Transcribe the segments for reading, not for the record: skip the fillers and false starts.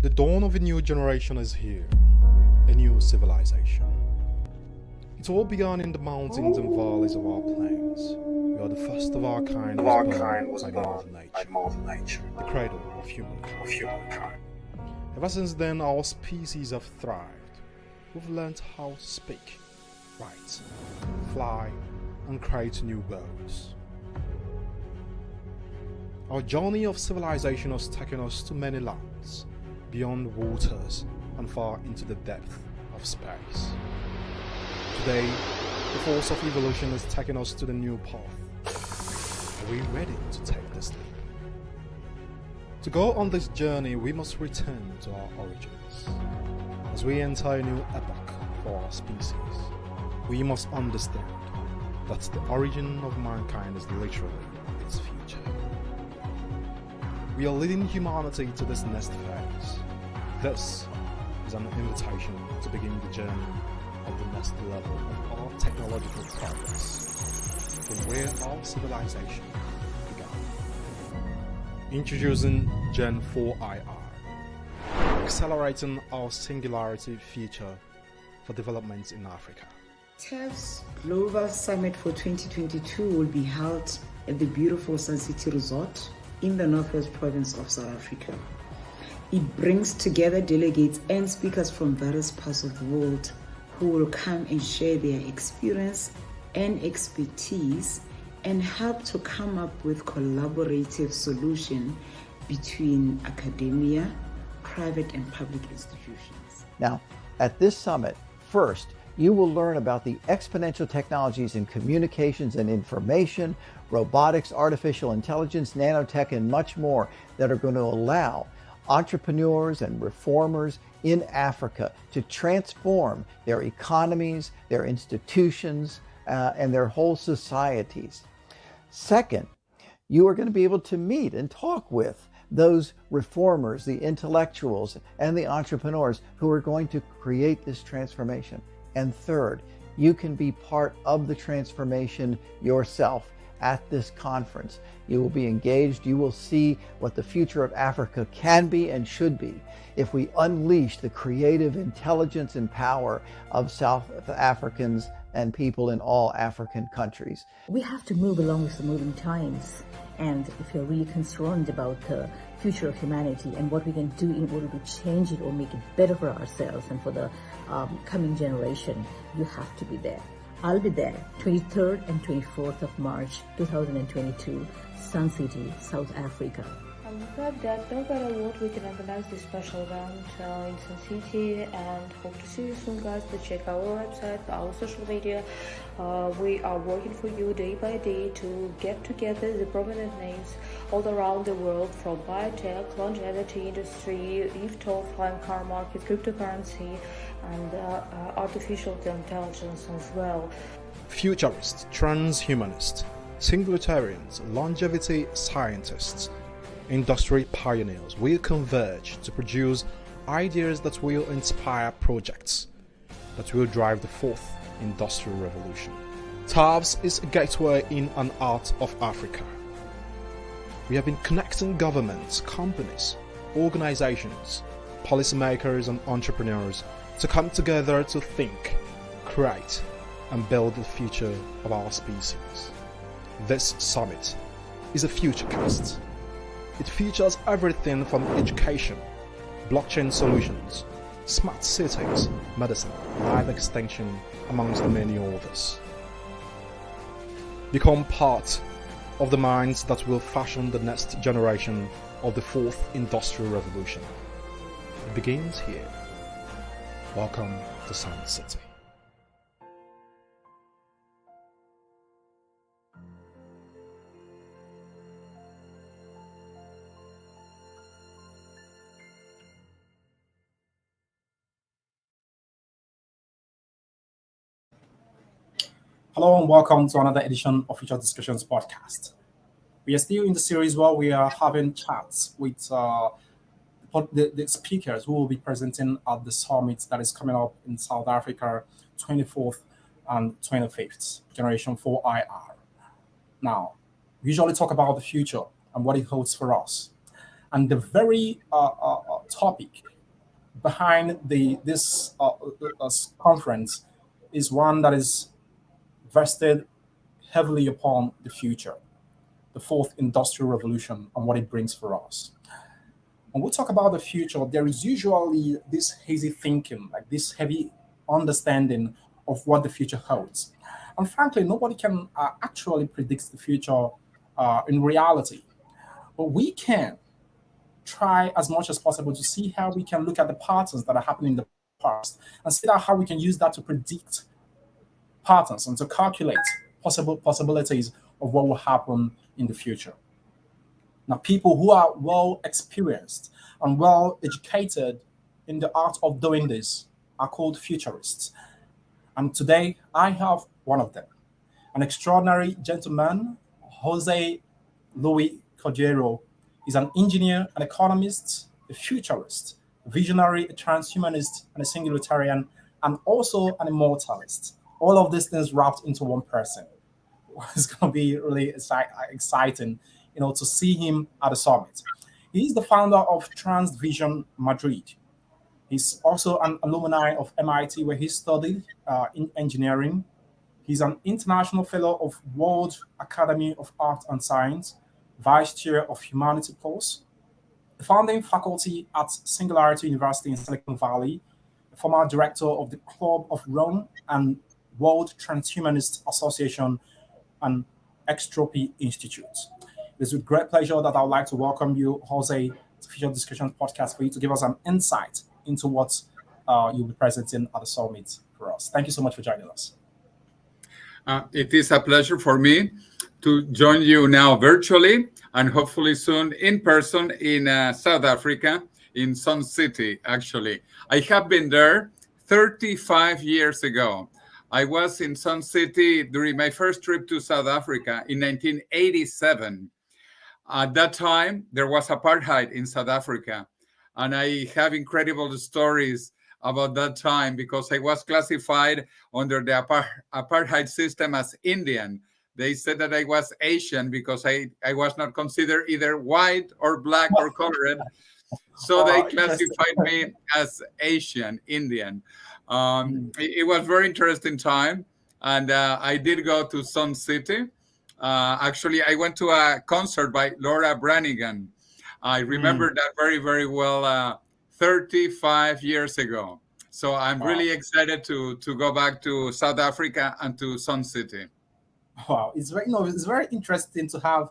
The dawn of a new generation is here, a new civilization. It all began in the mountains and valleys of our plains. We are the first of our kind was born by Mother Nature, the cradle of humankind. Ever since then, our species have thrived. We've learned how to speak, write, fly, and create new worlds. Our journey of civilization has taken us to many lands, beyond waters and far into the depth of space. Today, the force of evolution has taken us to the new path. Are we ready to take this leap? To go on this journey, we must return to our origins. As we enter a new epoch for our species, we must understand that the origin of mankind is literally its future. We are leading humanity to this next phase. This is an invitation to begin the journey of the next level of our technological progress, from where our civilization began. Introducing GEN4IR, accelerating our singularity future for development in Africa. TAF's Global Summit for 2022 will be held at the beautiful Sun City Resort in the Northwest Province of South Africa. It brings together delegates and speakers from various parts of the world who will come and share their experience and expertise and help to come up with collaborative solutions between academia, private and public institutions. Now, at this summit, first, you will learn about the exponential technologies in communications and information, robotics, artificial intelligence, nanotech, and much more that are going to allow entrepreneurs and reformers in Africa to transform their economies, their institutions, and their whole societies. Second, you are going to be able to meet and talk with those reformers, the intellectuals, and the entrepreneurs who are going to create this transformation. And third, you can be part of the transformation yourself at this conference. You will be engaged. You will see what the future of Africa can be and should be if we unleash the creative intelligence and power of South Africans and people in all African countries. We have to move along with the moving times. And if you're really concerned about the future of humanity and what we can do in order to change it or make it better for ourselves and for the coming generation, you have to be there. I'll be there 23rd and 24th of March 2022, Sun City, South Africa. I'm glad that no matter what, we can organize this special event in Sun City, and hope to see you soon, guys. Please check our website, our social media. We are working for you day by day to get together the prominent names all around the world, from biotech, longevity industry, eVTOL, flying car market, cryptocurrency, and artificial intelligence as well. Futurists, transhumanists, singularitarians, longevity scientists, industry pioneers will converge to produce ideas that will inspire projects that will drive the fourth industrial revolution. TAFS is a gateway in and out of Africa. We have been connecting governments, companies, organizations, policymakers and entrepreneurs to come together to think, create and build the future of our species. This summit is a futurecast. It features everything from education, blockchain solutions, smart cities, medicine, life extension, amongst the many others. Become part of the minds that will fashion the next generation of the fourth industrial revolution. It begins here. Welcome to Sun City. Hello and welcome to another edition of Future Discussions podcast. We are still in the series where we are having chats with the speakers who will be presenting at the summit that is coming up in South Africa, 24th and 25th, Generation 4IR. Now, we usually talk about the future and what it holds for us. And the very topic behind this conference is one that is vested heavily upon the future, the fourth industrial revolution, and what it brings for us. When we talk about the future, there is usually this hazy thinking, like this heavy understanding of what the future holds. And frankly, nobody can actually predict the future in reality. But we can try as much as possible to see how we can look at the patterns that are happening in the past and see that how we can use that to predict patterns and to calculate possibilities of what will happen in the future. Now, people who are well experienced and well educated in the art of doing this are called futurists. And today I have one of them, an extraordinary gentleman, Jose Luis Cordeiro. Is an engineer, an economist, a futurist, a visionary, a transhumanist, and a singularitarian, and also an immortalist. All of these things wrapped into one person. It's going to be really exciting, to see him at the summit. He is the founder of Transvision Madrid. He's also an alumni of MIT, where he studied in engineering. He's an international fellow of World Academy of Art and Science, vice chair of Humanity Plus, the founding faculty at Singularity University in Silicon Valley, the former director of the Club of Rome and World Transhumanist Association and Extropy Institute. It is with great pleasure that I would like to welcome you, Jose, to Future Discussions Podcast, for you to give us an insight into what you'll be presenting at the summit for us. Thank you so much for joining us. It is a pleasure for me to join you now virtually and hopefully soon in person in South Africa, in Sun City, actually. I have been there 35 years ago. I was in Sun City during my first trip to South Africa in 1987. At that time, there was apartheid in South Africa. And I have incredible stories about that time because I was classified under the apartheid system as Indian. They said that I was Asian because I was not considered either white or black or colored. So they classified me as Asian, Indian. It was a very interesting time. And I did go to Sun City. Actually, I went to a concert by Laura Branigan. I remember that very, very well 35 years ago. So I'm really excited to go back to South Africa and to Sun City. Wow, it's very interesting to have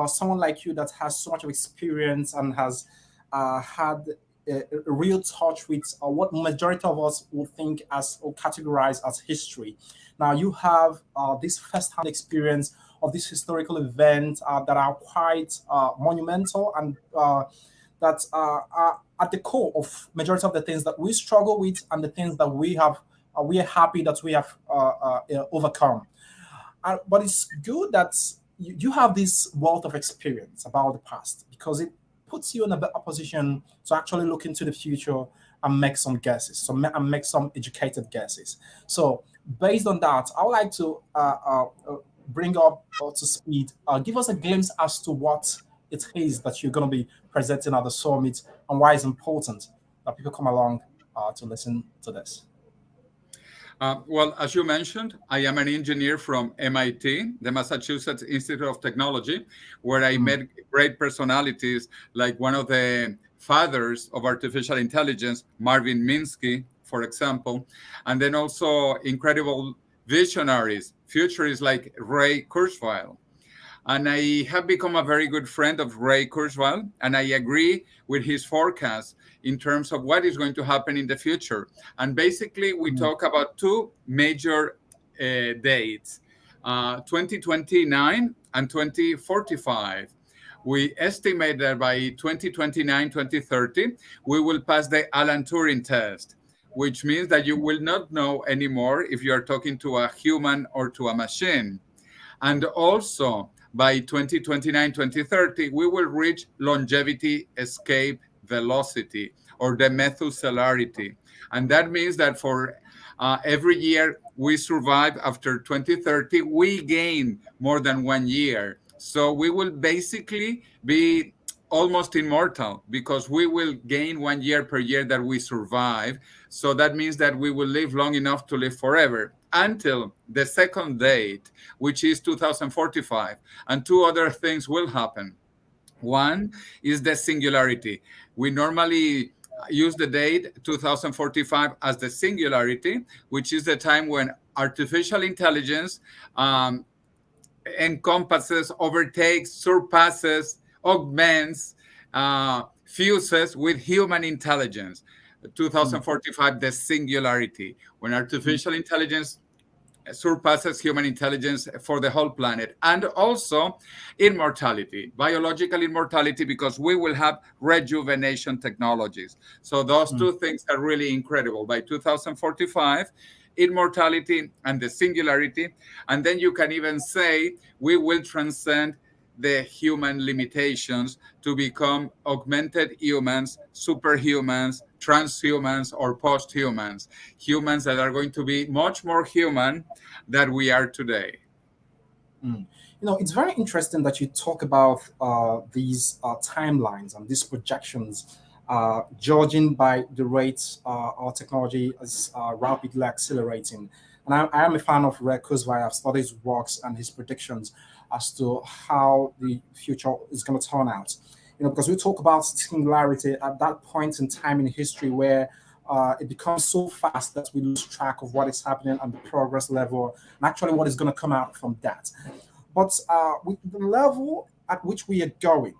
someone like you that has so much of experience and has had a real touch with what majority of us will think as or categorize as history. Now you have this first-hand experience of this historical event that are quite monumental and that are at the core of majority of the things that we struggle with and the things that we are happy that we have overcome. But it's good that you have this wealth of experience about the past because it puts you in a better position to actually look into the future and make some guesses, and make some educated guesses. So based on that, I would like to bring up to speed, give us a glimpse as to what it is that you're going to be presenting at the summit and why it's important that people come along to listen to this. Well, as you mentioned, I am an engineer from MIT, the Massachusetts Institute of Technology, where I met great personalities like one of the fathers of artificial intelligence, Marvin Minsky, for example, and then also incredible visionaries, futurists like Ray Kurzweil. And I have become a very good friend of Ray Kurzweil, and I agree with his forecast in terms of what is going to happen in the future. And basically, we talk about two major dates, 2029 and 2045. We estimate that by 2029, 2030, we will pass the Alan Turing test, which means that you will not know anymore if you are talking to a human or to a machine. And also, by 2029, 2030, we will reach longevity escape velocity, or the methuselarity. And that means that for every year we survive after 2030, we gain more than 1 year. So we will basically be almost immortal, because we will gain 1 year per year that we survive. So that means that we will live long enough to live forever until the second date, which is 2045. And two other things will happen. One is the singularity. We normally use the date 2045 as the singularity, which is the time when artificial intelligence encompasses, overtakes, surpasses, augments, fuses with human intelligence. 2045, the singularity, when artificial intelligence surpasses human intelligence for the whole planet. And also immortality, biological immortality, because we will have rejuvenation technologies. So those two things are really incredible. By 2045, immortality and the singularity. And then you can even say we will transcend the human limitations to become augmented humans, superhumans, transhumans, or posthumans, humans that are going to be much more human than we are today. You know, it's very interesting that you talk about these timelines and these projections, judging by the rates our technology is rapidly accelerating. And I am a fan of Ray Kurzweil. I've studied his works and his predictions as to how the future is going to turn out. You know, because we talk about singularity at that point in time in history where it becomes so fast that we lose track of what is happening and the progress level and actually what is going to come out from that. But with the level at which we are going,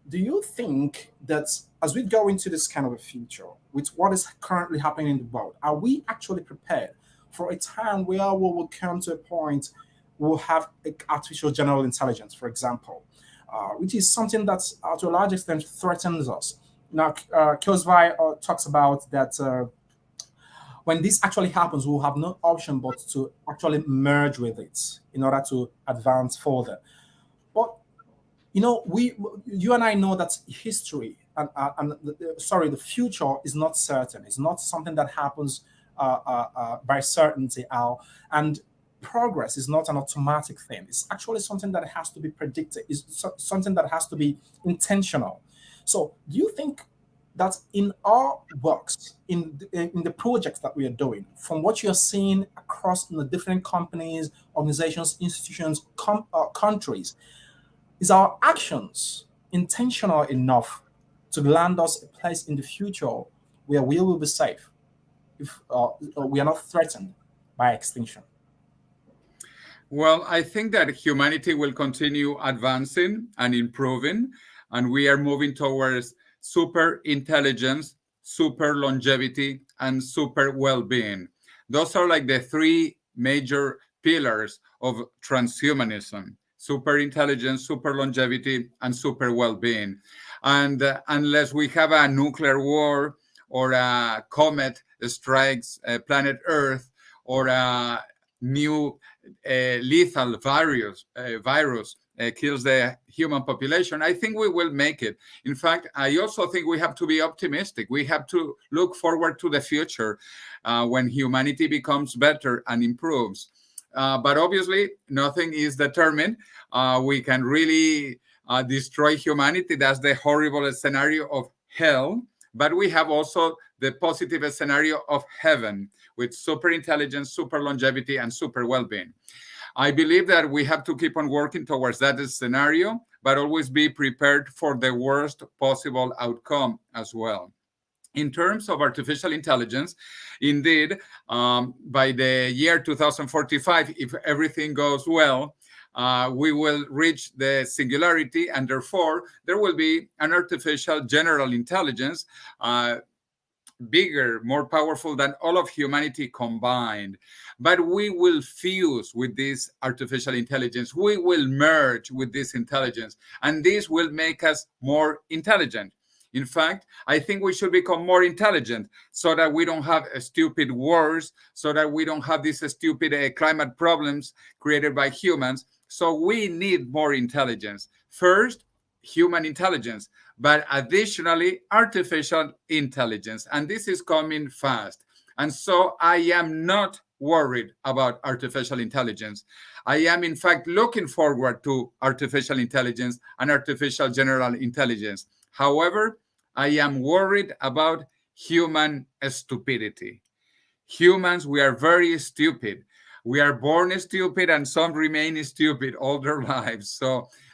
do you think that as we go into this kind of a future, with what is currently happening in the world, are we actually prepared for a time where we will come to a point we'll have artificial general intelligence, for example, which is something that to a large extent threatens us? Now, Kurzweil talks about that when this actually happens, we'll have no option but to actually merge with it in order to advance further. But you know, you and I know that history and the future is not certain. It's not something that happens by certainty. And progress is not an automatic thing. It's actually something that has to be predicted. It's something that has to be intentional. So, do you think that in our works, in the projects that we are doing, from what you're seeing across the different companies, organizations, institutions, countries, is our actions intentional enough to land us a place in the future where we will be safe if we are not threatened by extinction? Well, I think that humanity will continue advancing and improving, and we are moving towards super intelligence, super longevity, and super well-being. Those are like the three major pillars of transhumanism: super intelligence, super longevity, and super well-being. And unless we have a nuclear war or a comet strikes planet Earth, or a new lethal virus kills the human population, I think we will make it. In fact, I also think we have to be optimistic. We have to look forward to the future when humanity becomes better and improves. But obviously, nothing is determined. We can really destroy humanity. That's the horrible scenario of hell. But we have also the positive scenario of heaven, with super intelligence, super longevity, and super well-being. I believe that we have to keep on working towards that scenario, but always be prepared for the worst possible outcome as well. In terms of artificial intelligence, indeed, by the year 2045, if everything goes well, we will reach the singularity, and therefore there will be an artificial general intelligence, bigger, more powerful than all of humanity combined. But we will fuse with this artificial intelligence. We will merge with this intelligence, and this will make us more intelligent. In fact, I think we should become more intelligent so that we don't have stupid wars, so that we don't have these stupid climate problems created by humans. So we need more intelligence. First, human intelligence, but additionally, artificial intelligence. And this is coming fast. And so I am not worried about artificial intelligence. I am, in fact, looking forward to artificial intelligence and artificial general intelligence. However, I am worried about human stupidity. Humans, we are very stupid. We are born stupid, and some remain stupid all their lives.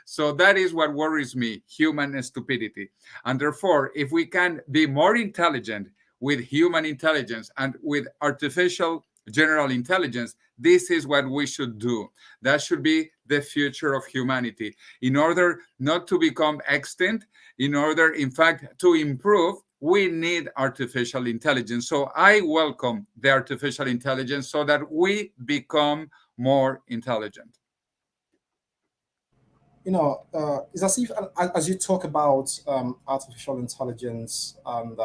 So that is what worries me, human stupidity. And therefore, if we can be more intelligent with human intelligence and with artificial general intelligence, this is what we should do. That should be the future of humanity. In order not to become extinct, in order, in fact, to improve, we need artificial intelligence. So I welcome the artificial intelligence so that we become more intelligent. It's as if as you talk about artificial intelligence and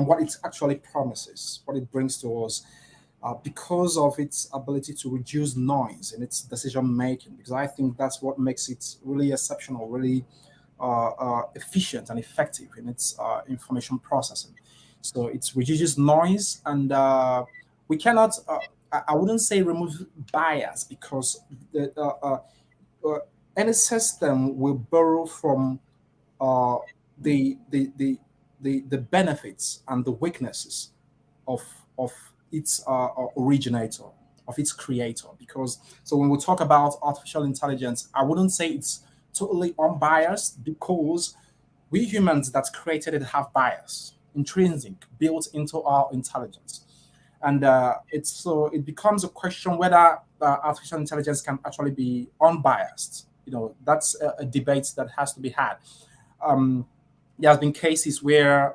what it actually promises, what it brings to us, because of its ability to reduce noise in its decision making. Because I think that's what makes it really exceptional, really efficient and effective in its information processing. So it reduces noise, and we cannot. I wouldn't say remove bias, because any system will borrow from uh, the benefits and the weaknesses of its originator, of its creator. Because so when we talk about artificial intelligence, I wouldn't say it's totally unbiased, because we humans that created it have bias, intrinsic, built into our intelligence. And it becomes a question whether artificial intelligence can actually be unbiased. That's a debate that has to be had. There has been cases where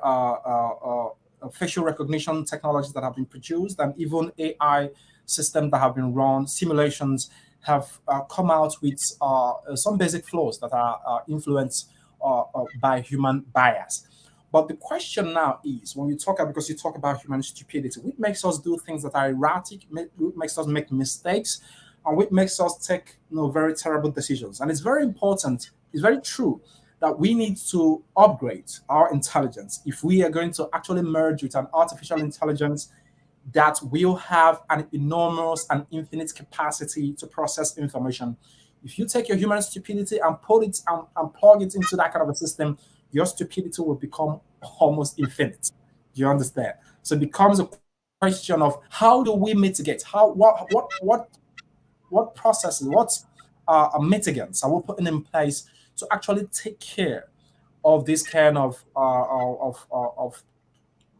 facial recognition technologies that have been produced, and even AI systems that have been run, simulations have come out with some basic flaws that are influenced by human bias. But the question now is, when because you talk about human stupidity, which makes us do things that are erratic, which makes us make mistakes, and which makes us take very terrible decisions. And it's very important, it's very true, that we need to upgrade our intelligence if we are going to actually merge with an artificial intelligence that will have an enormous and infinite capacity to process information. If you take your human stupidity and put it and plug it into that kind of a system, your stupidity will become almost infinite. Do you understand? So it becomes a question of how do we mitigate? What processes, what mitigants are we putting in place to actually take care of this kind of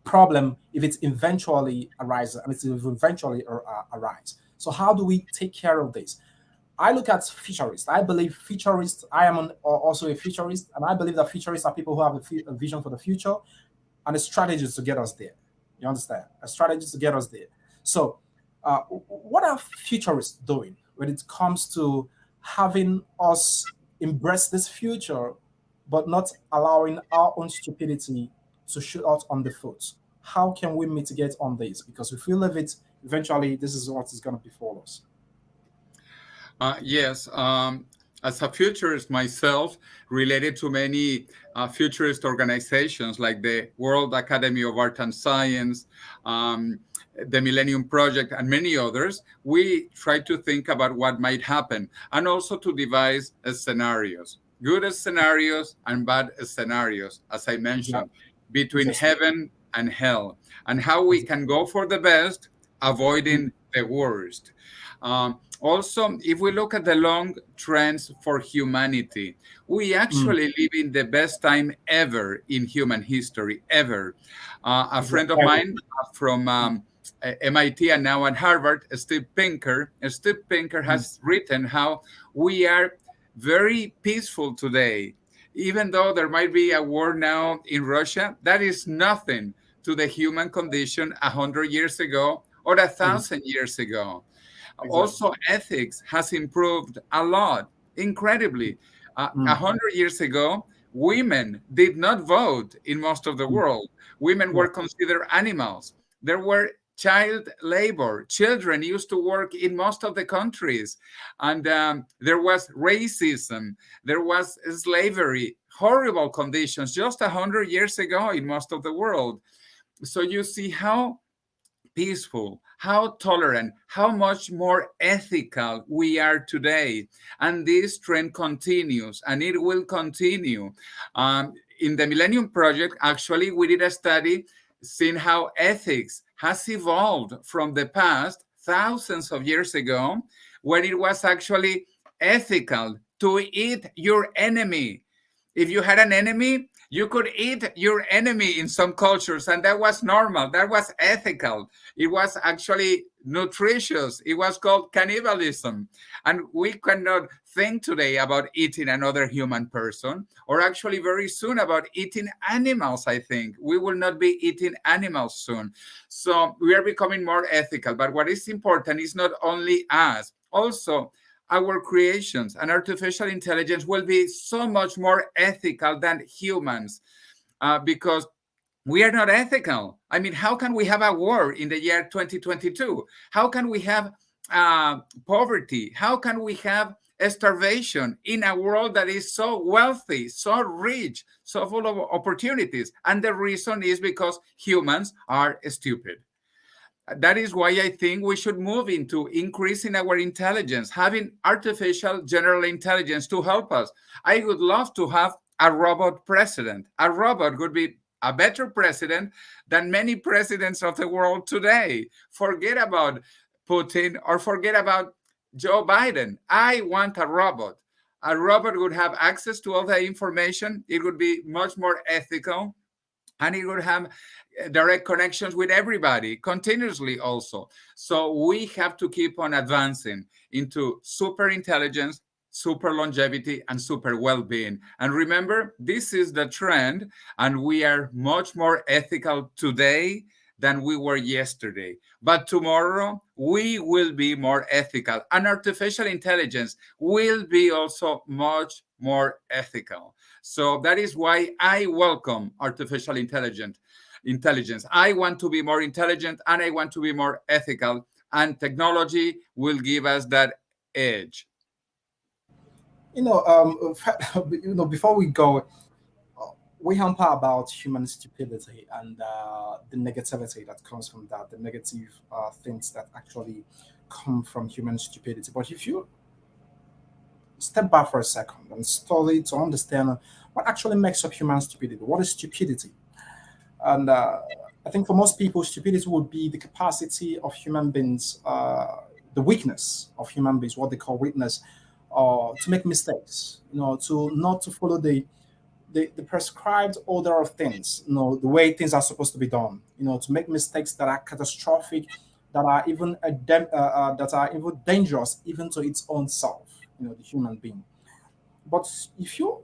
problem if it eventually arises, and it will eventually arise. So how do we take care of this? I look at futurists. I believe futurists. I am also a futurist, and I believe that futurists are people who have a vision for the future and a strategy to get us there. You understand? A strategy to get us there. So, what are futurists doing when it comes to having us embrace this future, but not allowing our own stupidity to shoot out on the foot? How can we mitigate on this? Because if we leave it, eventually this is what is going to befall us. Yes, as a futurist myself, related to many futurist organizations like the World Academy of Art and Science, the Millennium Project, and many others, we try to think about what might happen, and also to devise scenarios, good scenarios and bad scenarios, as I mentioned, between heaven and hell, and how we can go for the best, avoiding the worst. Also, if we look at the long trends for humanity, we actually live in the best time ever in human history, ever. A friend of mine from MIT and now at Harvard, Steve Pinker has written how we are very peaceful today. Even though there might be a war now in Russia, that is nothing to the human condition 100 years ago or 1,000 years ago. Exactly. Also, ethics has improved a lot, incredibly. 100 years ago, women did not vote in most of the world. Women were considered animals. There were child labor. Children used to work in most of the countries. And there was racism. There was slavery, horrible conditions just 100 years ago in most of the world. So you see how peaceful, how tolerant, how much more ethical we are today. And this trend continues, and it will continue. In the Millennium Project, actually, we did a study seeing how ethics has evolved from the past, thousands of years ago, when it was actually ethical to eat your enemy. If you had an enemy, you could eat your enemy in some cultures, and that was normal. That was ethical. It was actually nutritious. It was called cannibalism. And we cannot think today about eating another human person, or actually very soon about eating animals, I think. We will not be eating animals soon. So we are becoming more ethical. But what is important is not only us, also our creations and artificial intelligence will be so much more ethical than humans, because we are not ethical. I mean, how can we have a war in the year 2022? How can we have poverty? How can we have starvation in a world that is so wealthy, so rich, so full of opportunities? And the reason is because humans are stupid. That is why I think we should move into increasing our intelligence, having artificial general intelligence to help us. I would love to have a robot president. A robot would be a better president than many presidents of the world today. Forget about Putin or forget about Joe Biden. I want a robot. A robot would have access to all the information. It would be much more ethical, and it would have direct connections with everybody continuously also. So we have to keep on advancing into super intelligence, super longevity, and super well-being. And remember, this is the trend, and we are much more ethical today than we were yesterday. But tomorrow, we will be more ethical, and artificial intelligence will be also much more ethical. So that is why I welcome artificial intelligence. I want to be more intelligent, and I want to be more ethical, and technology will give us that edge. Before we go, we hamper about human stupidity and the negativity that comes from that, the negative things that actually come from human stupidity. But if you step back for a second and study to understand what actually makes up human stupidity, what is stupidity? And I think for most people, stupidity would be the capacity of human beings, the weakness of human beings, what they call weakness, to make mistakes, to not to follow the prescribed order of things, the way things are supposed to be done, to make mistakes that are catastrophic, that are even dangerous even to its own self, the human being. But if you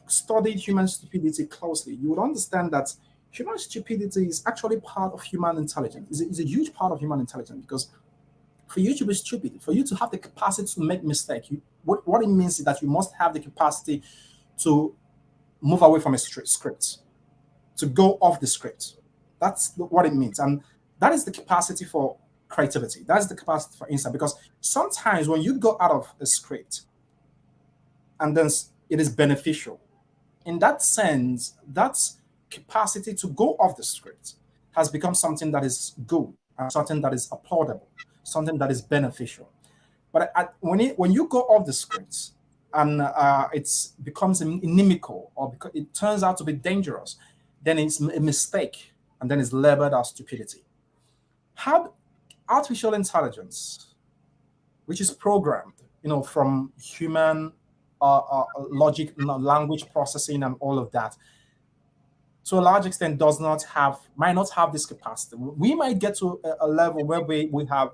studied human stupidity closely, you would understand that human stupidity is actually part of human intelligence. It's a huge part of human intelligence, because for you to be stupid, for you to have the capacity to make mistakes, what it means is that you must have the capacity to move away from a script, to go off the script. That's what it means. And that is the capacity for creativity. That is the capacity for insight. Because sometimes when you go out of a script, and then it is beneficial, in that sense, that's capacity to go off the script has become something that is good and something that is applaudable, something that is beneficial. But when you go off the script and it becomes inimical, or because it turns out to be dangerous, then it's a mistake, and then it's labeled as stupidity. How artificial intelligence, which is programmed, from human logic, language processing, and all of that, to a large extent might not have this capacity. We might get to a level where we have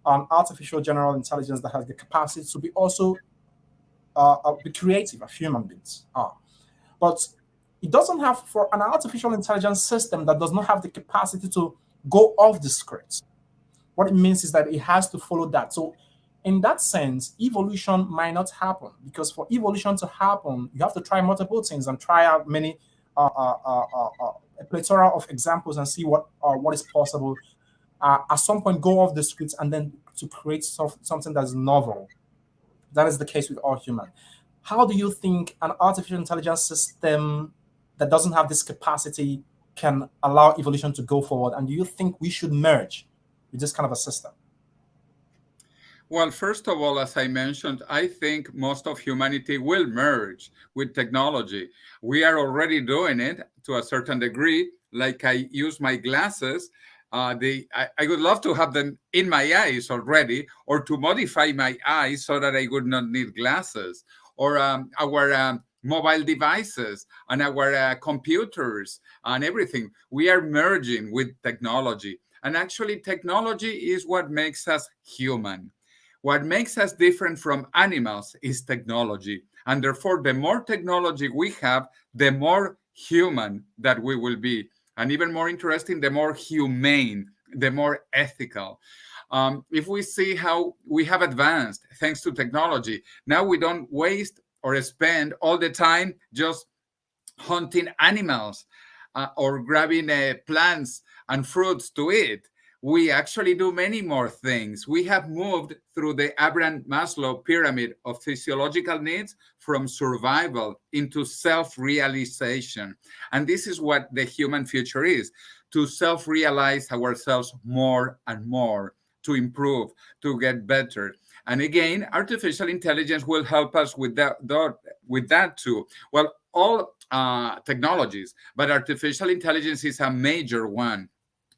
artificial general intelligence that has the capacity to be also be creative as human beings are. But it doesn't have, for an artificial intelligence system that does not have the capacity to go off the script, what it means is that it has to follow that. So in that sense, evolution might not happen, because for evolution to happen, you have to try multiple things and try out many a plethora of examples and see what is possible. At some point, go off the script and then to create something that is novel. That is the case with all human. How do you think an artificial intelligence system that doesn't have this capacity can allow evolution to go forward? And do you think we should merge with this kind of a system? Well, first of all, as I mentioned, I think most of humanity will merge with technology. We are already doing it to a certain degree. Like I use my glasses. I would love to have them in my eyes already, or to modify my eyes so that I would not need glasses. Or our mobile devices and our computers and everything. We are merging with technology. And actually, technology is what makes us human. What makes us different from animals is technology. And therefore, the more technology we have, the more human that we will be. And even more interesting, the more humane, the more ethical. If we see how we have advanced thanks to technology, now we don't waste or spend all the time just hunting animals or grabbing plants and fruits to eat. We actually do many more things. We have moved through the Abraham Maslow pyramid of physiological needs from survival into self-realization. And this is what the human future is, to self-realize ourselves more and more, to improve, to get better. And again, artificial intelligence will help us with that too. Well, all technologies, but artificial intelligence is a major one.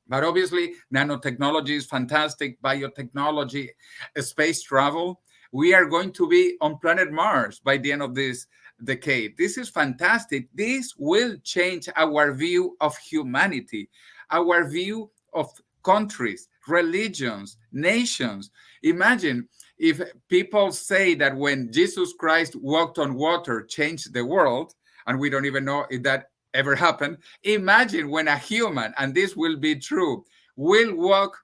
But obviously, nanotechnology is fantastic, biotechnology, space travel. We are going to be on planet Mars by the end of this decade. This is fantastic. This will change our view of humanity, our view of countries, religions, nations. Imagine if people say that when Jesus Christ walked on water changed the world, and we don't even know if that ever happened. Imagine when a human, and this will be true, will walk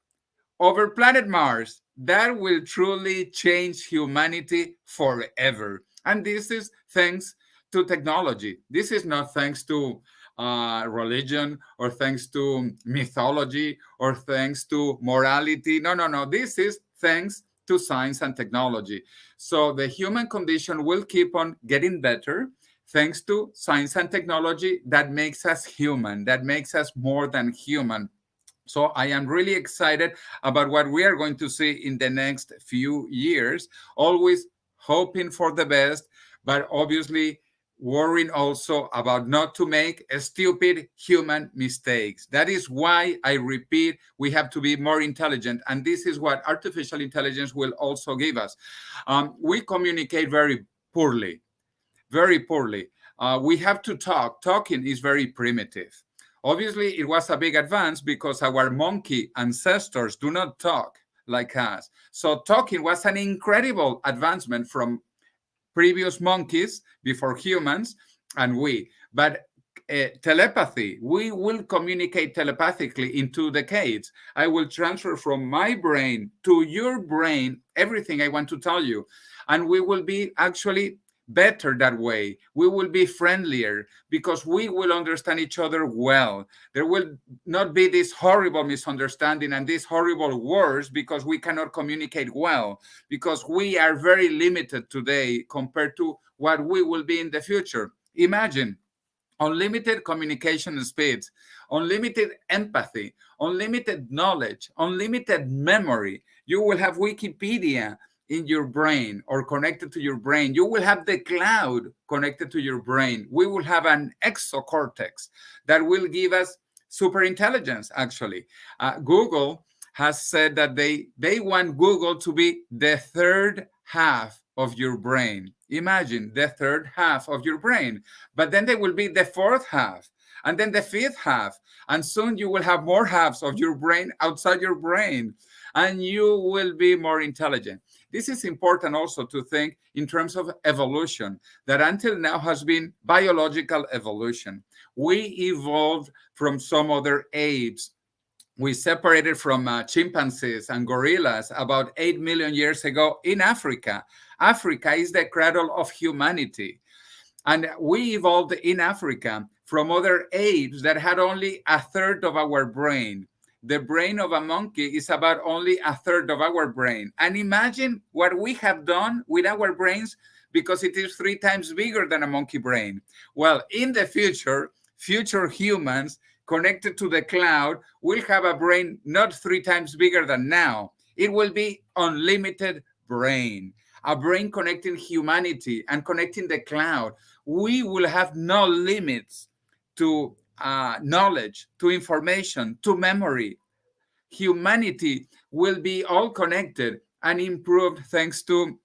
over planet Mars. That will truly change humanity forever. And this is thanks to technology. This is not thanks to religion or thanks to mythology or thanks to morality. No. This is thanks to science and technology. So the human condition will keep on getting better thanks to science and technology that makes us human, that makes us more than human. So I am really excited about what we are going to see in the next few years, always hoping for the best, but obviously worrying also about not to make stupid human mistakes. That is why I repeat, we have to be more intelligent. And this is what artificial intelligence will also give us. We communicate very poorly. Very poorly. We have to talk. Talking is very primitive. Obviously, it was a big advance because our monkey ancestors do not talk like us. So talking was an incredible advancement from previous monkeys before humans and we. But telepathy, we will communicate telepathically in 2 decades. I will transfer from my brain to your brain everything I want to tell you. And we will be actually better that way. We will be friendlier because we will understand each other well. There will not be this horrible misunderstanding and these horrible wars because we cannot communicate well, because we are very limited today compared to what we will be in the future. Imagine unlimited communication speeds, unlimited empathy, unlimited knowledge, unlimited memory. You will have Wikipedia in your brain or connected to your brain. You will have the cloud connected to your brain. We will have an exocortex that will give us super intelligence, actually. Google has said that they want Google to be the third half of your brain. Imagine the third half of your brain. But then they will be the fourth half, and then the fifth half. And soon you will have more halves of your brain outside your brain, and you will be more intelligent. This is important also to think in terms of evolution, that until now has been biological evolution. We evolved from some other apes. We separated from chimpanzees and gorillas about 8 million years ago in Africa. Africa is the cradle of humanity. And we evolved in Africa from other apes that had only a third of our brain. The brain of a monkey is about only a third of our brain. And imagine what we have done with our brains because it is 3 times bigger than a monkey brain. Well, in the future humans connected to the cloud, will have a brain not 3 times bigger than now. It will be unlimited brain, a brain connecting humanity and connecting the cloud. We will have no limits to knowledge, to information, to memory. Humanity will be all connected and improved thanks to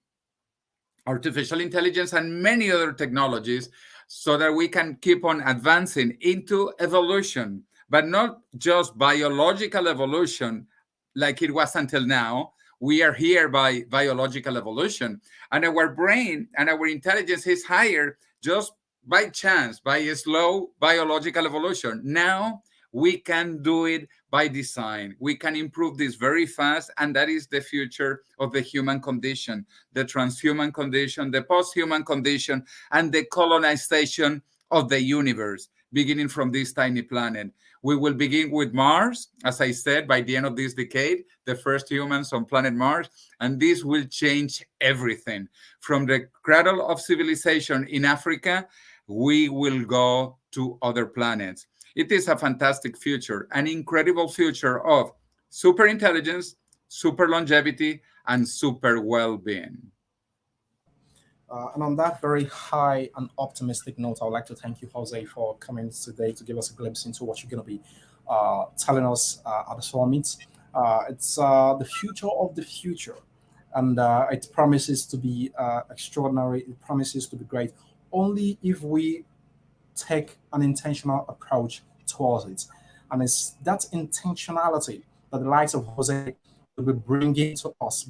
artificial intelligence and many other technologies, so that we can keep on advancing into evolution, but not just biological evolution like it was until now. We are here by biological evolution, and our brain and our intelligence is higher just by chance, by a slow biological evolution. Now we can do it by design. We can improve this very fast, and that is the future of the human condition, the transhuman condition, the post-human condition, and the colonization of the universe, beginning from this tiny planet. We will begin with Mars, as I said, by the end of this decade, the first humans on planet Mars, and this will change everything. From the cradle of civilization in Africa, we will go to other planets. It is a fantastic future, an incredible future of super intelligence, super longevity, and super well-being. And on that very high and optimistic note, I would like to thank you, Jose, for coming today to give us a glimpse into what you're going to be telling us at the summit. It's the future of the future, and it promises to be extraordinary. It promises to be great, only if we take an intentional approach towards it. And it's that intentionality that the likes of Jose will be bringing to us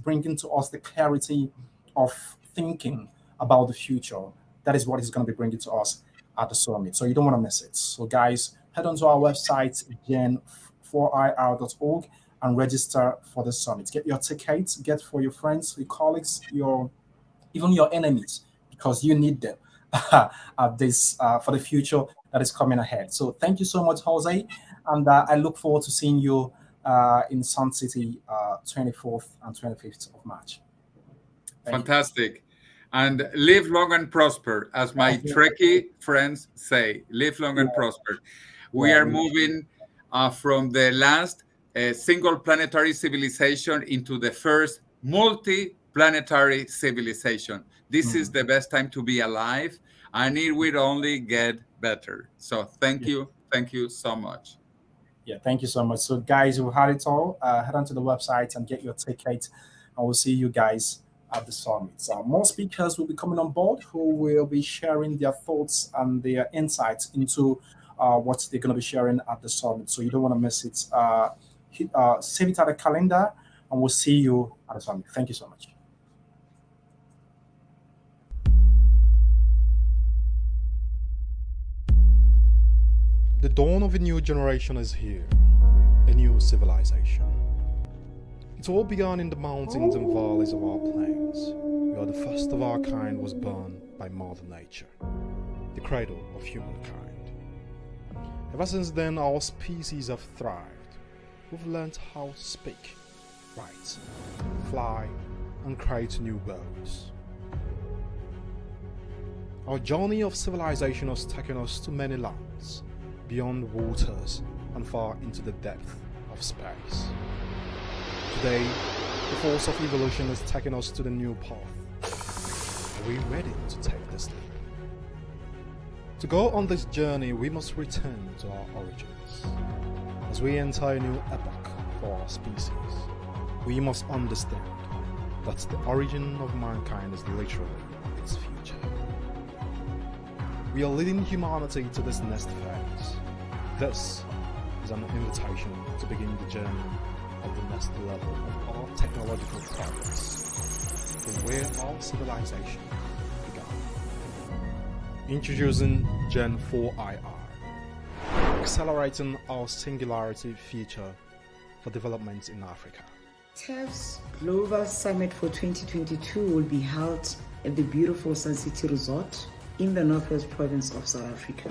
the clarity of thinking about the future. That is what he's going to be bringing to us at the summit. So you don't want to miss it. So guys, head on to our website, GEN4IR.org, and register for the summit. Get your tickets, get for your friends, your colleagues, even your enemies, because you need them for the future that is coming ahead. So thank you so much, Jose, and I look forward to seeing you in Sun City 24th and 25th of March. Fantastic. And live long and prosper, as my Trekkie friends say. Live long and prosper. We are moving from the last single planetary civilization into the first multi-planetary civilization. This is the best time to be alive, and it will only get better. So thank you so much. Yeah, thank you so much. So guys, you've had it all. Head on to the website and get your ticket, and we'll see you guys at the summit. More speakers will be coming on board who will be sharing their thoughts and their insights into what they're going to be sharing at the summit. So you don't want to miss it. Save it at the calendar, and we'll see you at the summit. Thank you so much. The dawn of a new generation is here, a new civilization. It all began in the mountains and valleys of our plains, where the first of our kind was born by Mother Nature, the cradle of humankind. Ever since then, our species have thrived. We've learned how to speak, write, fly, and create new worlds. Our journey of civilization has taken us to many lands, beyond waters and far into the depth of space. Today, the force of evolution has taken us to the new path. Are we ready to take this leap? To go on this journey, we must return to our origins. As we enter a new epoch for our species, we must understand that the origin of mankind is literally its future. We are leading humanity to this next phase. This is an invitation to begin the journey of the next level of our technological progress, from where our civilization began. Introducing GEN4IR, accelerating our singularity future for development in Africa. TEF's Global Summit for 2022 will be held at the beautiful Sun City Resort in the Northwest Province of South Africa.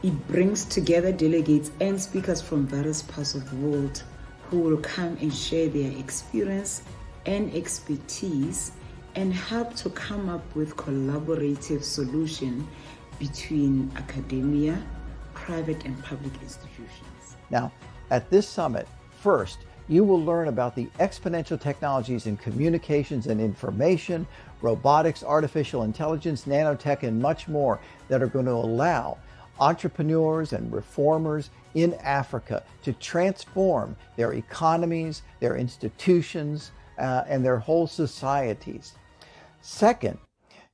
It brings together delegates and speakers from various parts of the world who will come and share their experience and expertise and help to come up with collaborative solutions between academia, private and public institutions. Now, at this summit, first, you will learn about the exponential technologies in communications and information, robotics, artificial intelligence, nanotech, and much more that are going to allow entrepreneurs and reformers in Africa to transform their economies, their institutions, and their whole societies. Second,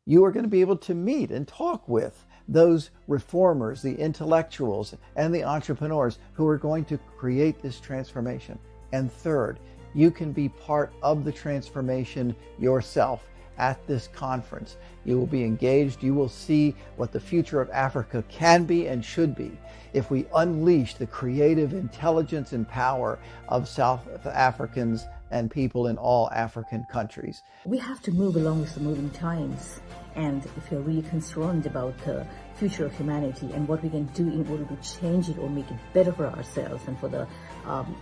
you are going to be able to meet and talk with those reformers, the intellectuals, and the entrepreneurs who are going to create this transformation. And third, you can be part of the transformation yourself at this conference. You will be engaged. You will see what the future of Africa can be and should be if we unleash the creative intelligence and power of South Africans and people in all African countries. We have to move along with the moving times. And if you're really concerned about the future of humanity and what we can do in order to change it or make it better for ourselves and for the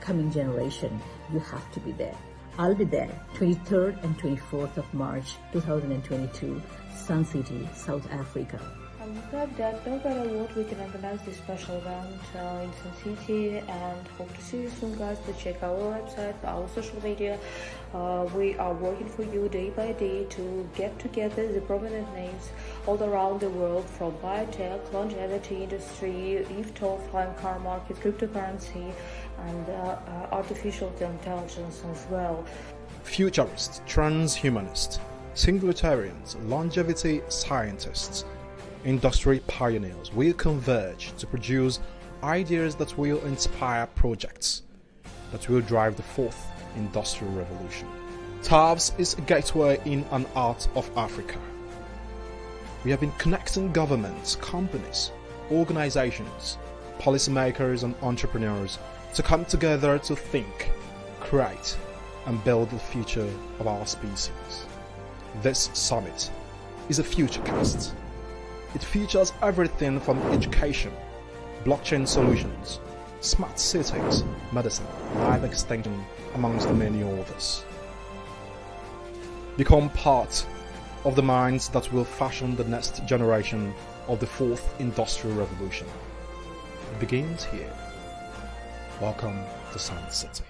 coming generation, you have to be there. I'll be there 23rd and 24th of March 2022, Sun City, South Africa. I'm glad that no matter what, we can organize this special event in Sun City, and hope to see you soon, guys. Please check our website, our social media. We are working for you day by day to get together the prominent names all around the world, from biotech, longevity industry, eVTOL, flying car market, cryptocurrency, and artificial intelligence as well. Futurists, transhumanists, singularitarians, longevity scientists, industry pioneers will converge to produce ideas that will inspire projects that will drive the fourth industrial revolution. TAVS is a gateway in and out of Africa. We have been connecting governments, companies, organizations, policymakers and entrepreneurs to come together to think, create and build the future of our species. This summit is a futurecast. It features everything from education, blockchain solutions, smart cities, medicine, life extension, amongst many others. Become part of the minds that will fashion the next generation of the fourth industrial revolution. It begins here. Welcome to Sun City.